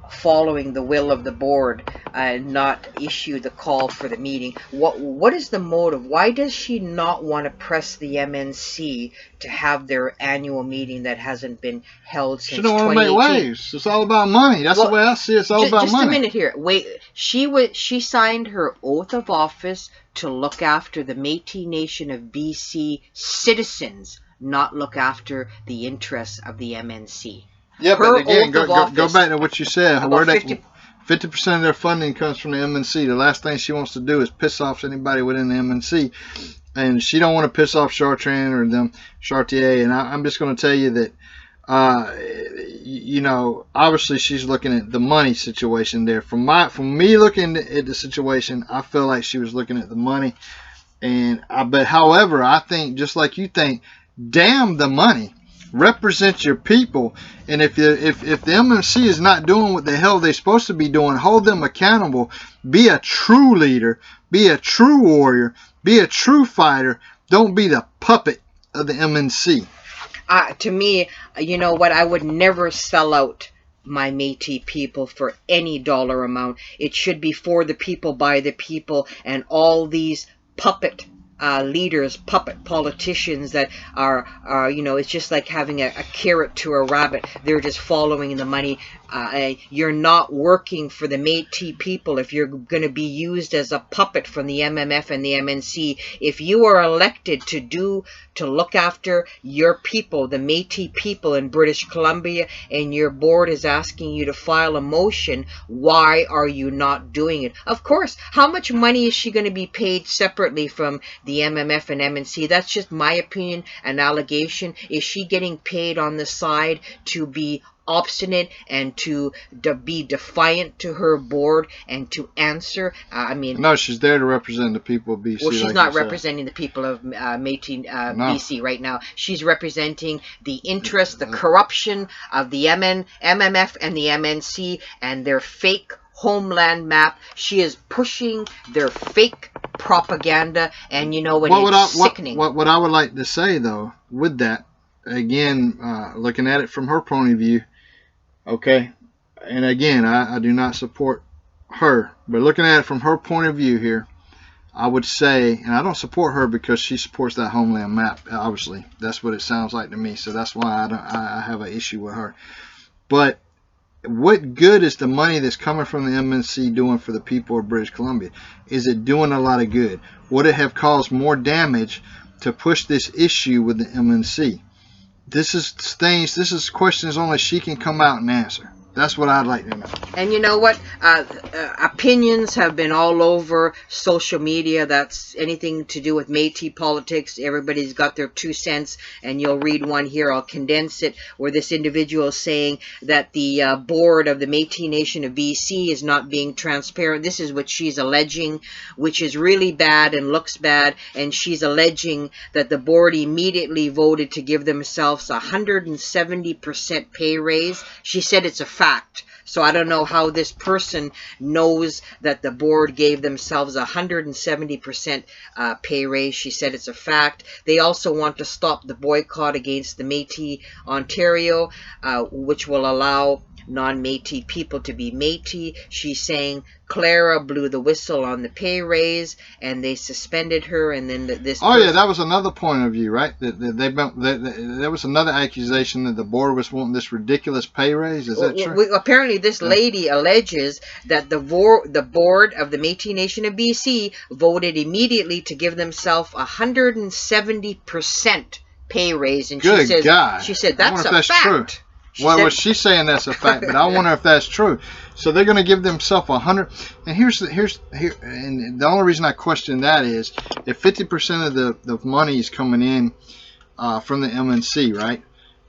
following the will of the board and not issue the call for the meeting? What is the motive? Why does she not want to press the MNC to have their annual meeting that hasn't been held since 2018? She don't want to make waves. It's all about money. That's the way I see it. It's all about money. Just a minute here. Wait, she signed her oath of office to look after the Metis Nation of BC citizens, not look after the interests of the MNC. Yeah, but again, go back to what you said. 50% of their funding comes from the MNC. The last thing she wants to do is piss off anybody within the MNC. And she don't want to piss off Chartrand or them, Chartier. And I'm just going to tell you that, you know, obviously she's looking at the money situation there. From me looking at the situation, I feel like she was looking at the money. But however, I think just like you think, damn the money. Represent your people, and if the MNC is not doing what the hell they're supposed to be doing, hold them accountable. Be a true leader, be a true warrior, be a true fighter. Don't be the puppet of the MNC. To me, you know what, I would never sell out my Métis people for any dollar amount. It should be for the people, by the people, and all these puppet leaders, puppet politicians that are you know, it's just like having a carrot to a rabbit. They're just following the money. You're not working for the Métis people if you're going to be used as a puppet from the MMF and the MNC. If you are elected to look after your people, the Métis people in British Columbia, and your board is asking you to file a motion, why are you not doing it? Of course, how much money is she going to be paid separately from the MMF and MNC? That's just my opinion, an allegation. Is she getting paid on the side to be obstinate and to be defiant to her board and to answer? I mean, no, she's there to represent the people of BC. Well, she's not representing the people of Metis BC right now. She's representing the interest, the corruption of the MMF and the MNC and their fake Homeland map. She is pushing their fake propaganda, and you know, it's sickening. What I would like to say though, with that, again, looking at it from her point of view, okay, and again, I do not support her, but looking at it from her point of view here, I would say, and I don't support her because she supports that Homeland map. Obviously, that's what it sounds like to me. So that's why I have an issue with her. But what good is the money that's coming from the MNC doing for the people of British Columbia? Is it doing a lot of good? Would it have caused more damage to push this issue with the MNC? This is questions only she can come out and answer. That's what I'd like to know. And you know what? Opinions have been all over social media. That's anything to do with Métis politics. Everybody's got their 2 cents, and you'll read one here. I'll condense it, where this individual is saying that the board of the Métis Nation of BC is not being transparent. This is what she's alleging, which is really bad and looks bad. And she's alleging that the board immediately voted to give themselves a 170% pay raise. She said it's a fact. So I don't know how this person knows that the board gave themselves a 170% pay raise. She said it's a fact. They also want to stop the boycott against the Métis Ontario, which will allow non-Métis people to be Métis. She's saying Clara blew the whistle on the pay raise, and they suspended her, and then this... Oh, yeah, that was another point of view, right? There was another accusation that the board was wanting this ridiculous pay raise. Is that true? Apparently, this lady alleges that the board of the Métis Nation of BC voted immediately to give themselves a 170% pay raise, and she said that's a fact. True. Well, she's saying that's a fact, but I wonder if that's true. So they're going to give themselves 100. And here's and the only reason I question that is if 50% of the money is coming in from the MNC, right?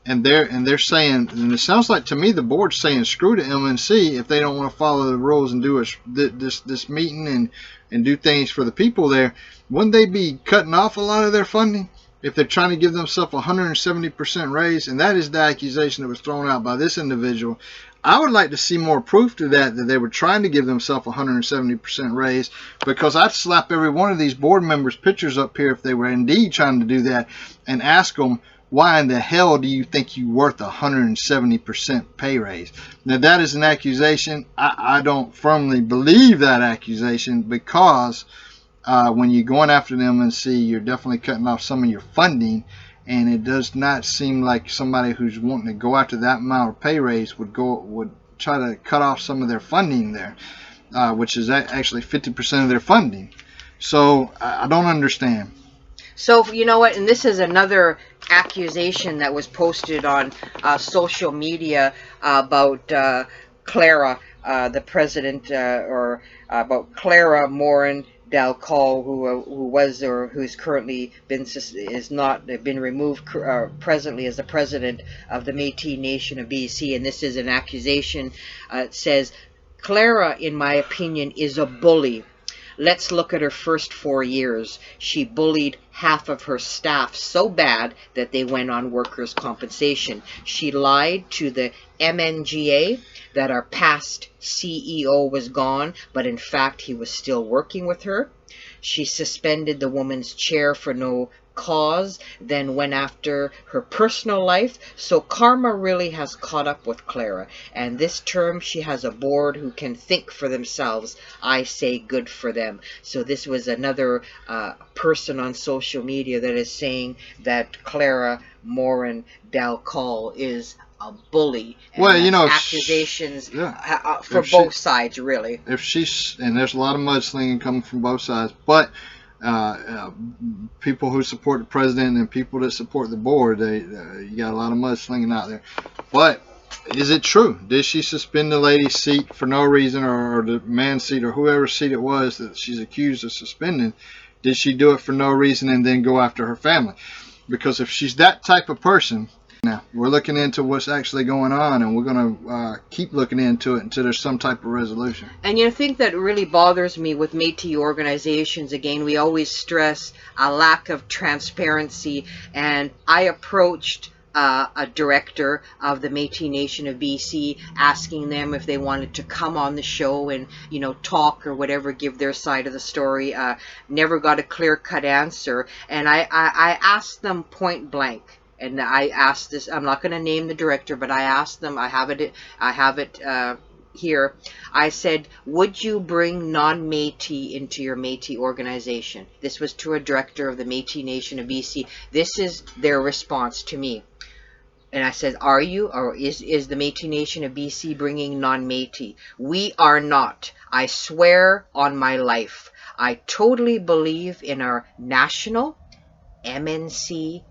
And they're saying, and it sounds like to me the board's saying screw the MNC if they don't want to follow the rules and do this meeting and do things for the people there. Wouldn't they be cutting off a lot of their funding if they're trying to give themselves a 170% raise? And that is the accusation that was thrown out by this individual. I would like to see more proof to that they were trying to give themselves a 170% raise, because I'd slap every one of these board members' pictures up here if they were indeed trying to do that, and ask them, why in the hell do you think you're worth a 170% pay raise? Now, that is an accusation. I don't firmly believe that accusation, because when you're going after the MNC, you're definitely cutting off some of your funding, and it does not seem like somebody who's wanting to go after that amount of pay raise would try to cut off some of their funding there, which is actually 50% of their funding. So I don't understand. So, you know what, and this is another accusation that was posted on social media about Clara, the president, or about Clara Morin who's currently been removed presently as the president of the Metis Nation of BC, and this is an accusation. It says, Clara, in my opinion, is a bully. Let's look at her first 4 years. She bullied half of her staff so bad that they went on workers' compensation. She lied to the MNGA that our past CEO was gone, but in fact he was still working with her. She suspended the woman's chair for no cause, then went after her personal life. So karma really has caught up with Clara, and this term she has a board who can think for themselves. I say good for them. So this was another person on social media that is saying that Clara Morin is a bully. And well, you know, accusations for both sides, really. If she's, and there's a lot of mudslinging coming from both sides, but people who support the president and people that support the board, you got a lot of mudslinging out there. But is it true? Did she suspend the lady's seat for no reason, or the man's seat, or whoever's seat it was that she's accused of suspending? Did she do it for no reason and then go after her family? Because if she's that type of person, now we're looking into what's actually going on, and we're going to keep looking into it until there's some type of resolution. And you think that really bothers me with Métis organizations. Again, we always stress a lack of transparency, and I approached a director of the Métis Nation of BC, asking them if they wanted to come on the show and, you know, talk or whatever, give their side of the story. Never got a clear-cut answer, and I asked them point blank. And I asked this, I'm not going to name the director, but I asked them, I have it here. I said, would you bring non-Métis into your Métis organization? This was to a director of the Métis Nation of BC. This is their response to me. And I said, are you, or is the Métis Nation of BC bringing non-Métis? We are not. I swear on my life. I totally believe in our national MNC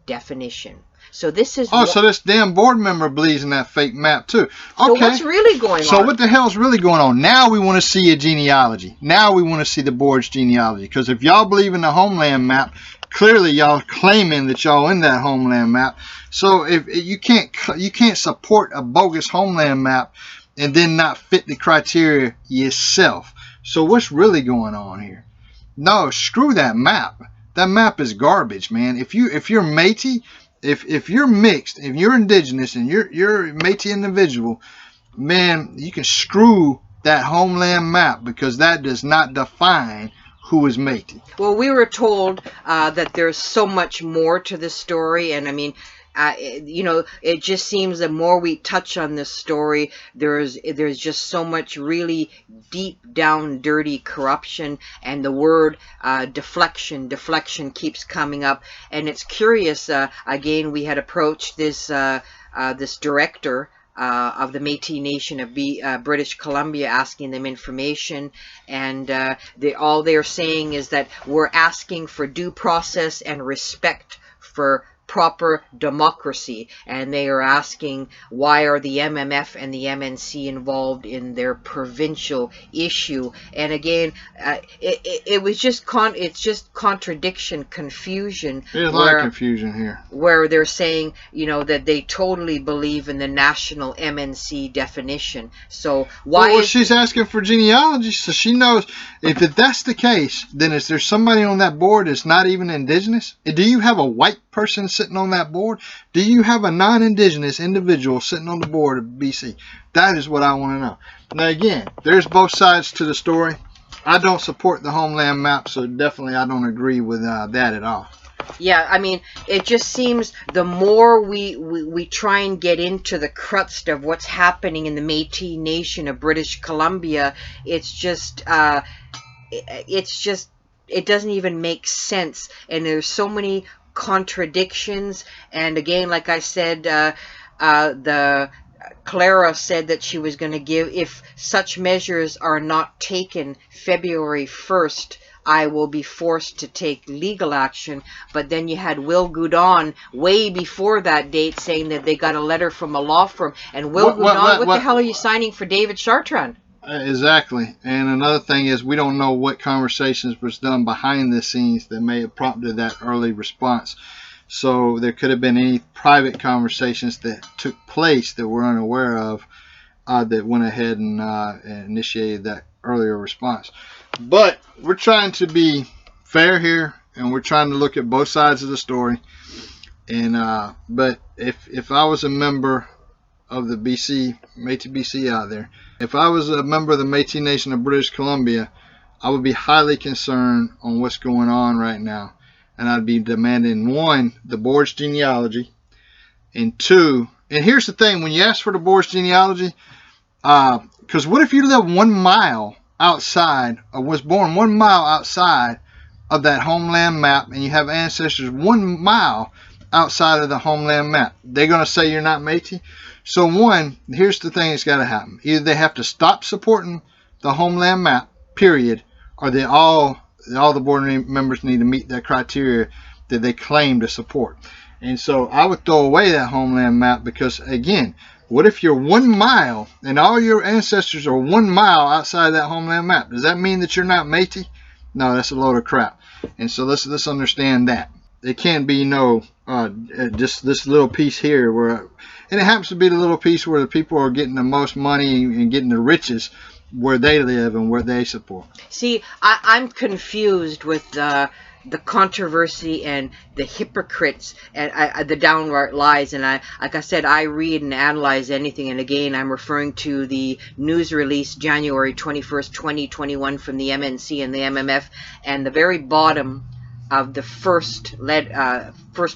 definition. So this is so this damn board member believes in that fake map too. Okay. So what's really going on? So what the hell's really going on? Now we want to see a genealogy. Now we want to see the board's genealogy. Because if y'all believe in the Homeland map, clearly y'all claiming that y'all in that Homeland map. So if you can't support a bogus Homeland map and then not fit the criteria yourself. So what's really going on here? No, screw that map. That map is garbage, man. If you're Métis, if you're mixed, if you're indigenous and you're a Métis individual, man, you can screw that Homeland map, because that does not define who is Métis. Well, we were told that there's so much more to this story, and I mean, you know, it just seems the more we touch on this story, there's just so much really deep down dirty corruption, and the word deflection keeps coming up. And it's curious, again, we had approached this this director of the Métis Nation of British Columbia, asking them information, and all they're saying is that we're asking for due process and respect for proper democracy, and they are asking, why are the MMF and the MNC involved in their provincial issue? And again, it was just it's just contradiction, confusion. There's a lot of confusion here, where they're saying, you know, that they totally believe in the national MNC definition. So why? Well, she's asking for genealogy, so she knows if that's the case. Then is there somebody on that board that's not even indigenous? Do you have a white person sitting on that board? Do you have a non-indigenous individual sitting on the board of BC? That is what I want to know. Now again, there's both sides to the story. I don't support the Homeland map, so definitely I don't agree with that at all. Yeah, I mean, it just seems the more we try and get into the crust of what's happening in the Metis Nation of British Columbia, it doesn't even make sense, and there's so many contradictions. And again, like I said, the Clara said that she was going to give, if such measures are not taken February 1st, I will be forced to take legal action. But then you had Will Goudon way before that date saying that they got a letter from a law firm. And Will Goudon, what the hell are you signing for David Chartrand? Exactly. And another thing is, we don't know what conversations was done behind the scenes that may have prompted that early response. So there could have been any private conversations that took place that we're unaware of that went ahead and initiated that earlier response. But we're trying to be fair here, and we're trying to look at both sides of the story. And but if I was a member of the BC, Metis BC out there, if I was a member of the Metis Nation of British Columbia, I would be highly concerned on what's going on right now. And I'd be demanding, 1, the board's genealogy, and 2, and here's the thing, when you ask for the board's genealogy, because what if you live 1 mile outside, or was born 1 mile outside of that Homeland map, and you have ancestors 1 mile outside of the Homeland map? They're going to say you're not Metis? So 1, here's the thing that's got to happen. Either they have to stop supporting the Homeland map, period, or they all the board members need to meet that criteria that they claim to support. And so I would throw away that Homeland map, because again, what if you're 1 mile and all your ancestors are 1 mile outside that Homeland map? Does that mean that you're not Metis? No, that's a load of crap. And so let's understand that. It can't be just this little piece here where, and it happens to be the little piece where the people are getting the most money and getting the riches, where they live and where they support. See, I'm confused with the controversy and the hypocrites and the downright lies. And like I said, I read and analyze anything. And again, I'm referring to the news release January 21st, 2021 from the MNC and the MMF, and the very bottom of the first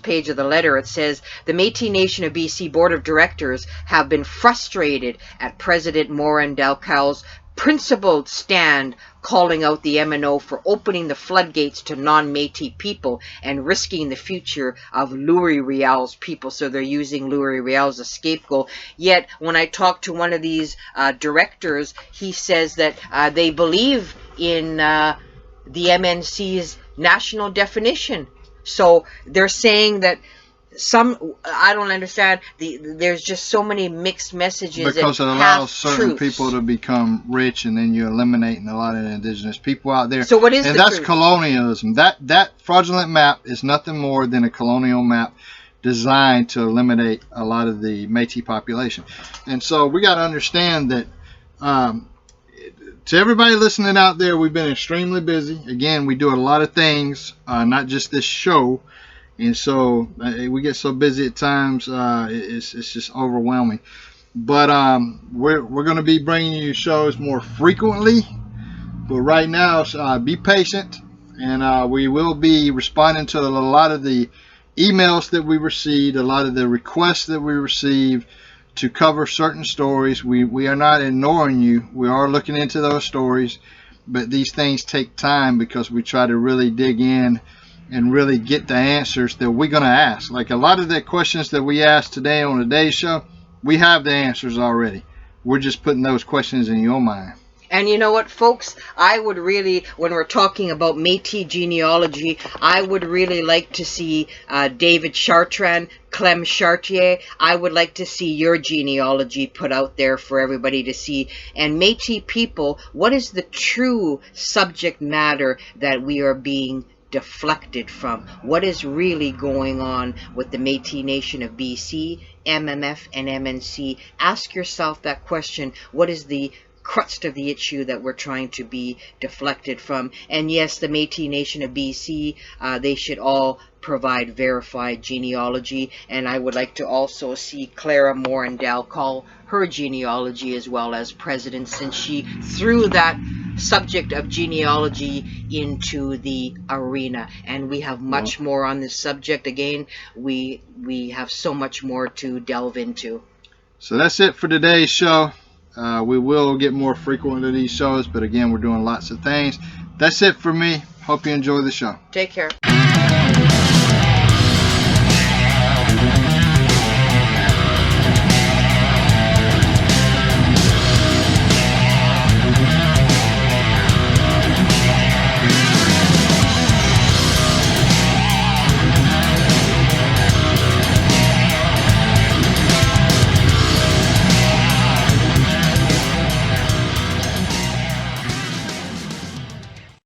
page of the letter, it says, the Metis Nation of BC Board of Directors have been frustrated at President Morin principled stand calling out the MNO for opening the floodgates to non-Metis people and risking the future of Louis Riel's people. So they're using Louis Riel as a scapegoat. Yet when I talk to one of these directors, he says that they believe in the MNC's national definition. So they're saying that I don't understand. There's just so many mixed messages. Because it allows certain people to become rich, and then you're eliminating a lot of the indigenous people out there. So what is and that's colonialism. That fraudulent map is nothing more than a colonial map designed to eliminate a lot of the Metis population. And so we got to understand that to everybody listening out there, we've been extremely busy. Again, we do a lot of things, not just this show. And so we get so busy at times, it's just overwhelming. But we're going to be bringing you shows more frequently. But right now, be patient, and we will be responding to a lot of the emails that we received, a lot of the requests that we received to cover certain stories. We are not ignoring you. We are looking into those stories, but these things take time because we try to really dig in and really get the answers that we're going to ask. Like a lot of the questions that we asked today on today's show, we have the answers already. We're just putting those questions in your mind. And you know what, folks? I would really, when we're talking about Metis genealogy, I would really like to see David Chartrand, Clem Chartier. I would like to see your genealogy put out there for everybody to see. And Metis people, what is the true subject matter that we are being deflected from? What is really going on with the Metis Nation of BC, MMF and MNC? Ask yourself that question. What is the crust of the issue that we're trying to be deflected from. And yes, the Metis Nation of BC, they should all provide verified genealogy, and I would like to also see Clara Morin call her genealogy as well as president, since she threw that subject of genealogy into the arena. And we have much more on this subject. Again, we have so much more to delve into. So that's it for today's show. We will get more frequent to these shows, but again, we're doing lots of things. That's it for me. Hope you enjoy the show. Take care.